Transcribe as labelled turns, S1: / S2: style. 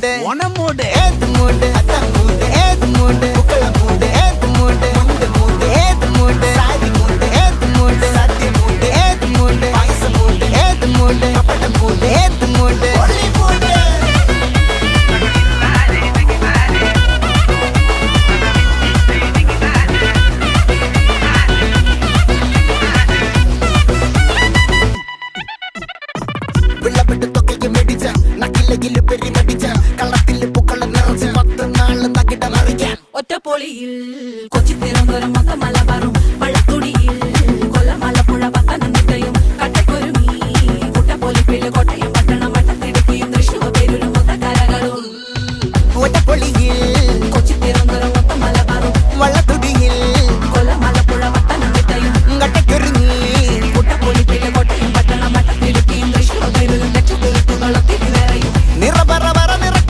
S1: மூடு ஒன மூடு ஏத்து மூடு அத்த மூடு ஏத்து மூடு புக்கல மூடு ஏத்து மூடு முண்டு மூடு ஏத்து மூடு சாதி மூடு ஏத்து மூடு சத்தி மூடு ஏத்து மூடு பாயச மூடு ஏத்து மூடு பப்பட மூடு ஏத்து மூடு ஒளி மூடு വിളവിട്ട് തൊക്കയ്ക്ക് മെടിച്ച നക്കിലകില് പെരിമടിച്ച കള്ളത്തില് പൂക്കള നിറച്ച് 10 നാള് നകിട മറിക്കാൻ
S2: ഒറ്റപ്പൊളിയിൽ കൊച്ചി തിരുവനന്തപുരം മൊത്തം മലബാറും വള്ളത്തുടിയിൽ